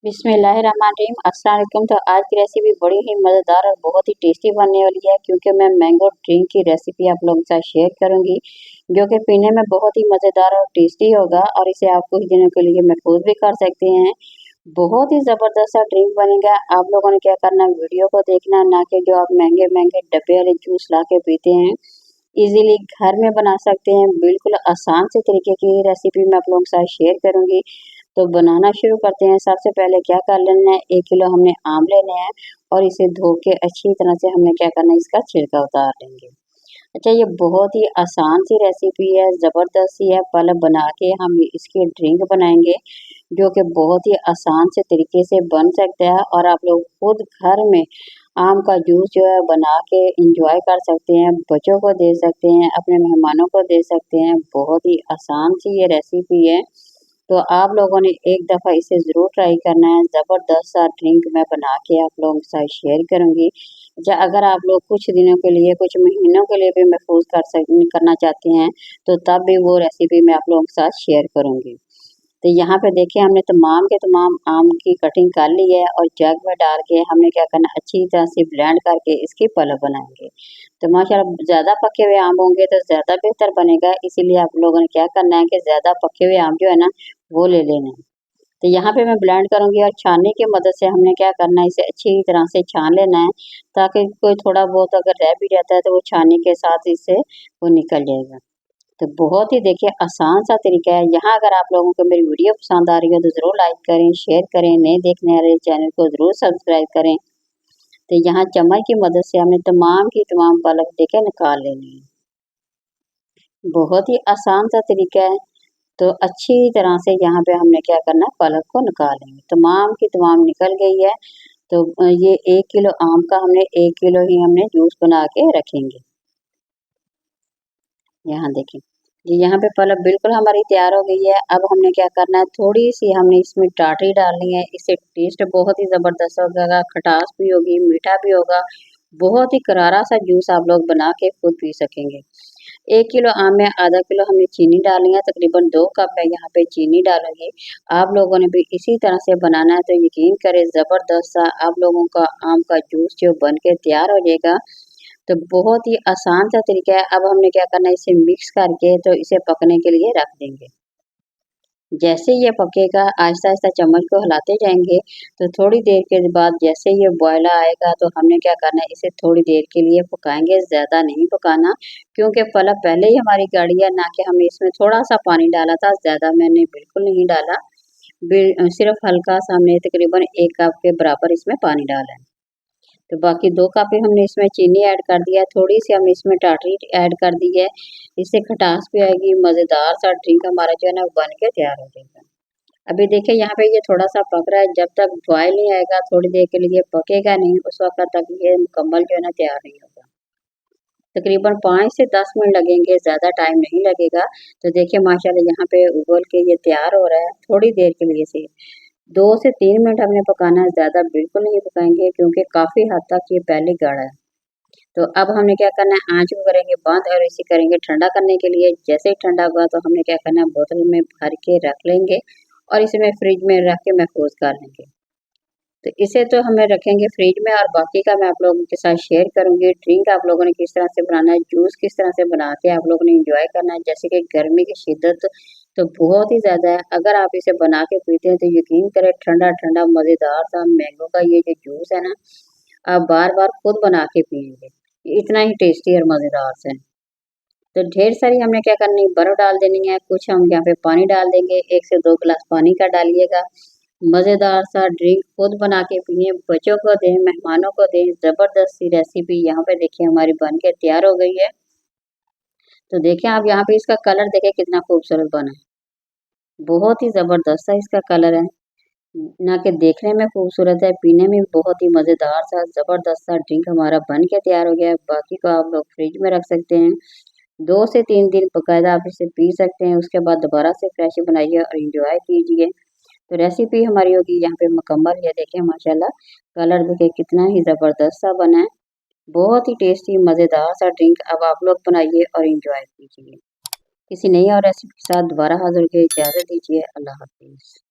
बिस्मिल्लाहिर्रहमानिर्रहीम। अस्सलाम वालेकुम। तो आज की रेसिपी बड़ी ही मज़ेदार और बहुत ही टेस्टी बनने वाली है, क्योंकि मैं मैंगो ड्रिंक की रेसिपी आप लोगों के साथ शेयर करूंगी, जो कि पीने में बहुत ही मज़ेदार और टेस्टी होगा और इसे आप कुछ दिनों के लिए महफूज भी कर सकते हैं। बहुत ही ज़बरदस्त सा ड्रिंक बनेगा। आप लोगों ने क्या करना, वीडियो को देखना, ना कि जो आप महंगे महंगे डब्बे वाले जूस ला के पीते हैं। इजीली घर में बना सकते हैं। बिल्कुल आसान से तरीके की रेसिपी मैं आप लोगों के साथ शेयर करूंगी। तो बनाना शुरू करते हैं। सबसे पहले क्या कर लेना है, 1 किलो हमने आम लेने हैं और इसे धो के अच्छी तरह से हमने क्या करना है, इसका छिलका उतार लेंगे। अच्छा, ये बहुत ही आसान सी रेसिपी है, ज़बरदस्त सी है। पहले बना के हम इसकी ड्रिंक बनाएंगे, जो कि बहुत ही आसान से तरीके से बन सकता है और आप लोग खुद घर में आम का जूस जो है बना के इंजॉय कर सकते हैं, बच्चों को दे सकते हैं, अपने मेहमानों को दे सकते हैं। बहुत ही आसान सी ये रेसिपी है, तो आप लोगों ने एक दफ़ा इसे ज़रूर ट्राई करना है। ज़बरदस्त सा ड्रिंक मैं बना के आप लोगों के साथ शेयर करूँगी। अगर आप लोग कुछ दिनों के लिए, कुछ महीनों के लिए भी महफूज करना चाहते हैं, तो तब भी वो रेसिपी मैं आप लोगों के साथ शेयर करूँगी। तो यहाँ पे देखिए, हमने तमाम के तमाम आम की कटिंग कर ली है और जग में डाल के हमने क्या करना, अच्छी तरह से ब्लेंड करके इसकी पल्प बनाएंगे। तो माशाल्लाह ज़्यादा पके हुए आम होंगे तो ज़्यादा बेहतर बनेगा, इसीलिए आप लोगों ने क्या करना है कि ज़्यादा पके हुए आम जो है ना, वो ले लेने हैं। तो यहाँ पे मैं ब्लेंड करूँगी और छाननी की मदद से हमने क्या करना है, इसे अच्छी तरह से छान लेना है, ताकि कोई थोड़ा बहुत अगर रह भी जाता है तो वो छाननी के साथ इससे वो निकल जाएगा। तो बहुत ही देखिए आसान सा तरीका है। यहाँ अगर आप लोगों को मेरी वीडियो पसंद आ रही है तो ज़रूर लाइक करें, शेयर करें, नए देखने वाले चैनल को ज़रूर सब्सक्राइब करें। तो यहाँ चम्मच की मदद से हमें तमाम की तमाम पल्प देके निकाल लेनी है। बहुत ही आसान सा तरीका है। तो अच्छी तरह से यहाँ पे हमने क्या करना है, पल्प को निकालेंगे। तमाम की तमाम निकल गई है। तो ये 1 किलो आम का हमने 1 किलो ही हमने जूस बना के रखेंगे। यहाँ देखें, ये यहाँ पे पल्प बिल्कुल हमारी तैयार हो गई है। अब हमने क्या करना है, थोड़ी सी हमने इसमें टाटरी डालनी है। इससे टेस्ट बहुत ही ज़बरदस्त होगा, खटास भी होगी, मीठा भी होगा। बहुत ही करारा सा जूस आप लोग बना के खुद पी सकेंगे। 1 किलो आम में आधा किलो हमने चीनी डाली है, तकरीबन 2 कप है यहाँ पे चीनी डालूंगी। आप लोगों ने भी इसी तरह से बनाना है, तो यकीन करें ज़बरदस्त सा आप लोगों का आम का जूस जो बन के तैयार हो जाएगा। तो बहुत ही आसान सा तरीका है। अब हमने क्या करना है, इसे मिक्स करके तो इसे पकने के लिए रख देंगे। जैसे ये पकेगा, आहिस्ता आहिस्ता चम्मच को हिलाते जाएंगे। तो थोड़ी देर के बाद जैसे ये बॉयल आएगा तो हमने क्या करना है, इसे थोड़ी देर के लिए पकाएंगे, ज़्यादा नहीं पकाना, क्योंकि पल्प पहले ही हमारी गाढ़ी है। ना कि हमने इसमें थोड़ा सा पानी डाला था, ज़्यादा मैंने बिल्कुल नहीं डाला। सिर्फ हल्का सा हमने तकरीबन 1 कप के बराबर इसमें पानी डाला है। तो बाकी 2 कप ही हमने इसमें चीनी ऐड कर दिया है, थोड़ी-सी हमने इसमें टाटरी ऐड कर दी है। इससे खटास भी आएगी, मज़ेदार सा ड्रिंक हमारा जो है ना बन के तैयार हो जाएगा। अभी देखिए यहाँ पे ये थोड़ा-सा पक रहा है, जब तक बॉयल नहीं आएगा थोड़ी देर के लिए पकेगा नहीं, उस वक़्त तक ये मुकम्मल जो है ना तैयार नहीं होगा। तकरीबन 5 से 10 मिनट लगेंगे, ज़्यादा टाइम नहीं लगेगा। तो देखिए माशाल्लाह यहाँ पे उबल के ये तैयार हो रहा है। थोड़ी देर के लिए से 2 से 3 मिनट हमने पकाना है, ज़्यादा बिल्कुल नहीं पकाएंगे, क्योंकि काफ़ी हद तक ये पहले गाढ़ा है। तो अब हमने क्या करना है, आँच को करेंगे बंद और इसे करेंगे ठंडा करने के लिए। जैसे ही ठंडा हुआ तो हमने क्या करना है, बोतल में भर के रख लेंगे और इसे मैं फ्रिज में रख के महफूज कर लेंगे। तो इसे तो हमें रखेंगे फ्रिज में और बाकी का मैं आप लोगों के साथ शेयर करूंगी। ड्रिंक आप लोगों ने किस तरह से बनाना है, जूस किस तरह से बना के आप लोगों ने इंजॉय करना है। जैसे कि गर्मी की शिद्दत तो बहुत ही ज़्यादा है, अगर आप इसे बना के पीते हैं तो यकीन करें ठंडा ठंडा मज़ेदार सा मैंगो का ये जो जूस है ना, आप बार बार खुद बना के पियेंगे। इतना ही टेस्टी और मज़ेदार से। तो ढेर सारी हमने क्या करनी है, बर्फ़ डाल देनी है। कुछ हम यहाँ पे पानी डाल देंगे, 1 से 2 गिलास पानी का डालिएगा। मज़ेदार सा ड्रिंक खुद बना के पिएँ, बच्चों को दें, मेहमानों को दें। ज़बरदस्त सी रेसिपी यहाँ पे देखिए हमारी बन के तैयार हो गई है। तो देखें आप यहाँ पे इसका कलर देखें कितना खूबसूरत बना है। बहुत ही ज़बरदस्त सा इसका कलर है। ना कि देखने में खूबसूरत है, पीने में बहुत ही मज़ेदार सा ज़बरदस्त सा ड्रिंक हमारा बन के तैयार हो गया है। बाकी को आप लोग फ्रिज में रख सकते हैं। 2 से 3 दिन बाकायदा आप इसे पी सकते हैं। उसके बाद दोबारा से फ्रेश बनाइए और एंजॉय कीजिए। तो रेसिपी हमारी होगी यहाँ पे मुकम्मल। ये देखें माशाल्लाह, कलर देखिए कितना ही ज़बरदस्त सा बना है। बहुत ही टेस्टी मज़ेदार सा ड्रिंक अब आप लोग बनाइए और एंजॉय कीजिए। किसी नई और रेसिपी के साथ दोबारा हाज़िर होके इजाज़त दीजिए। अल्लाह हाफ़िज़।